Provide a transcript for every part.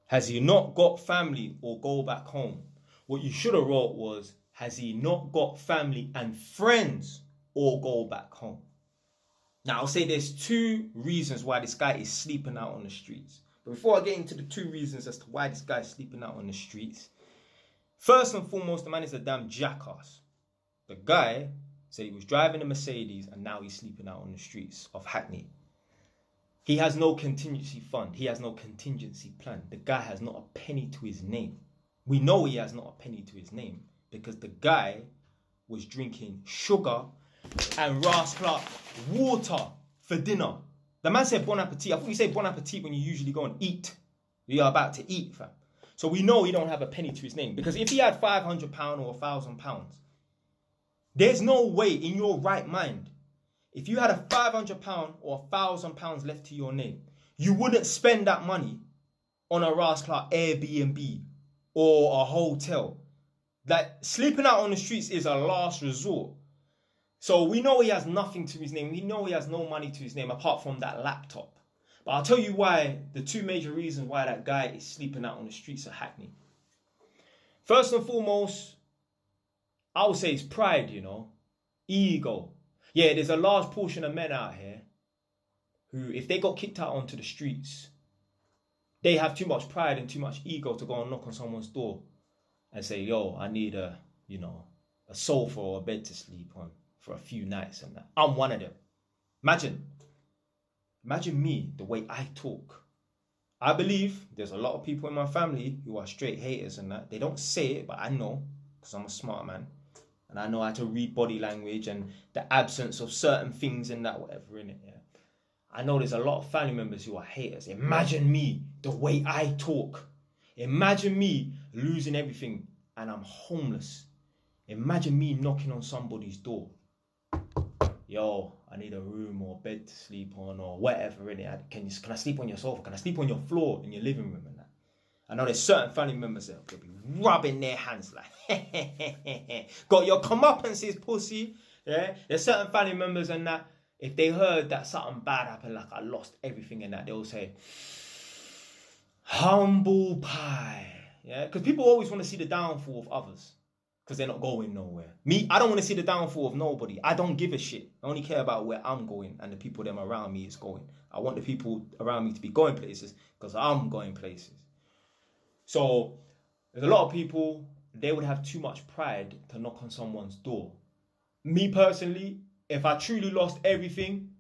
Has he not got family or go back home? What you should have wrote was, has he not got family and friends or go back home? Now, I'll say there's two reasons why this guy is sleeping out on the streets. But before I get into the two reasons as to why this guy is sleeping out on the streets, first and foremost, the man is a damn jackass. The guy said he was driving a Mercedes and now he's sleeping out on the streets of Hackney. He has no contingency fund. He has no contingency plan. The guy has not a penny to his name. We know he has not a penny to his name because the guy was drinking sugar and Ras Clark water for dinner. The man said bon appetit. I thought you say bon appetit when you usually go and eat. You're about to eat, fam. So we know he don't have a penny to his name. Because if he had £500 or £1,000, there's no way in your right mind, if you had a £500 or £1,000 left to your name, you wouldn't spend that money on a Ras Clark Airbnb or a hotel. Like, sleeping out on the streets is a last resort. So we know he has nothing to his name. We know he has no money to his name apart from that laptop. But I'll tell you why, the two major reasons why that guy is sleeping out on the streets of Hackney. First and foremost, I would say it's pride, ego. Yeah, there's a large portion of men out here who, if they got kicked out onto the streets, they have too much pride and too much ego to go and knock on someone's door and say, yo, I need a sofa or a bed to sleep on for a few nights and that. I'm one of them. Imagine me, the way I talk. I believe there's a lot of people in my family who are straight haters and that. They don't say it, but I know because I'm a smart man. And I know how to read body language and the absence of certain things and that, whatever in it. Yeah. I know there's a lot of family members who are haters. Imagine me, the way I talk. Imagine me losing everything and I'm homeless. Imagine me knocking on somebody's door. Yo, I need a room or bed to sleep on or whatever in it. Can I sleep on your sofa? Can I sleep on your floor in your living room and that? I know there's certain family members that will be rubbing their hands like, got your comeuppances, pussy. Yeah, there's certain family members and that if they heard that something bad happened, like I lost everything and that, they'll say, humble pie. Yeah, because people always want to see the downfall of others. Because they're not going nowhere. Me, I don't want to see the downfall of nobody. I don't give a shit. I only care about where I'm going and the people them around me is going. I want the people around me to be going places because I'm going places. So there's a lot of people, they would have too much pride to knock on someone's door. Me personally, if I truly lost everything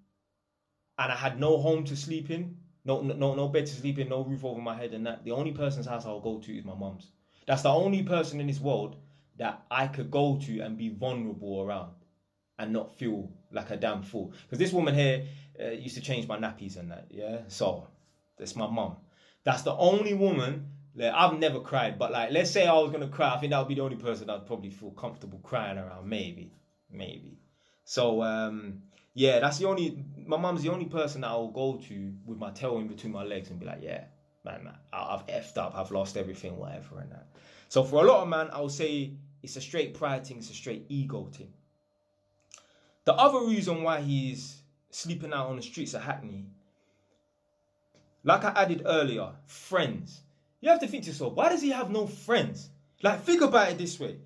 and I had no home to sleep in, no bed to sleep in, no roof over my head and that, the only person's house I'll go to is my mum's. That's the only person in this world that I could go to and be vulnerable around and not feel like a damn fool. Because this woman here used to change my nappies and that, yeah? So, that's my mum. That's the only woman that I've never cried, but like, let's say I was going to cry, I think that would be the only person I'd probably feel comfortable crying around, maybe. So, yeah, my mum's the only person that I'll go to with my tail in between my legs and be like, yeah, man, I've effed up, I've lost everything, whatever and that. So for a lot of man, I would say it's a straight pride thing, it's a straight ego thing. The other reason why he's sleeping out on the streets of Hackney, like I added earlier, friends. You have to think to yourself, why does he have no friends? Like, think about it this way.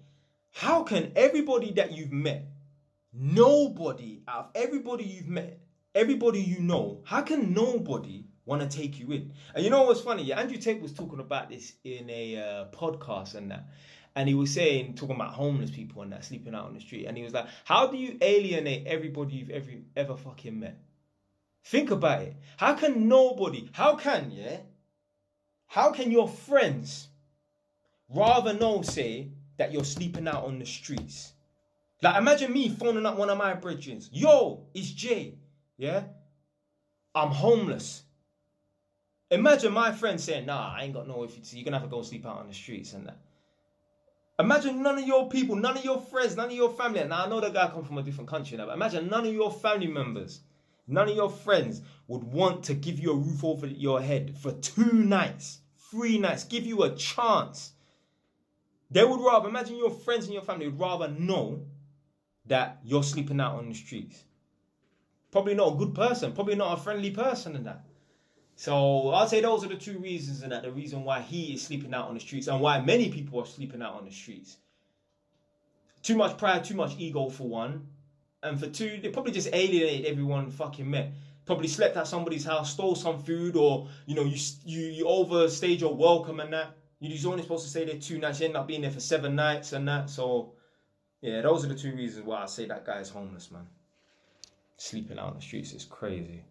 How can everybody that you've met, nobody out of everybody you've met, everybody you know, how can nobody want to take you in? And you know what's funny? Yeah, Andrew Tate was talking about this in a podcast and that. And he was talking about homeless people and that, sleeping out on the street. And he was like, how do you alienate everybody you've ever fucking met? Think about it. How can your friends rather say that you're sleeping out on the streets? Like, imagine me phoning up one of my brethren. Yo, it's Jay. Yeah? I'm homeless. Imagine my friend saying, nah, I ain't got nowhere for you to see. You're going to have to go sleep out on the streets and that. Imagine none of your people, none of your friends, none of your family. Now, I know that guy come from a different country now, but imagine none of your family members, none of your friends would want to give you a roof over your head for 2 nights, 3 nights, give you a chance. They would rather, imagine your friends and your family would rather know that you're sleeping out on the streets. Probably not a good person, probably not a friendly person and that. So I'll say those are the two reasons, and that the reason why he is sleeping out on the streets and why many people are sleeping out on the streets. Too much pride, too much ego for one, and for two, they probably just alienated everyone fucking met. Probably slept at somebody's house, stole some food, or you overstayed your welcome and that. You're only supposed to stay there 2 nights. You end up being there for 7 nights and that. So yeah, those are the two reasons why I say that guy is homeless, man. Sleeping out on the streets is crazy.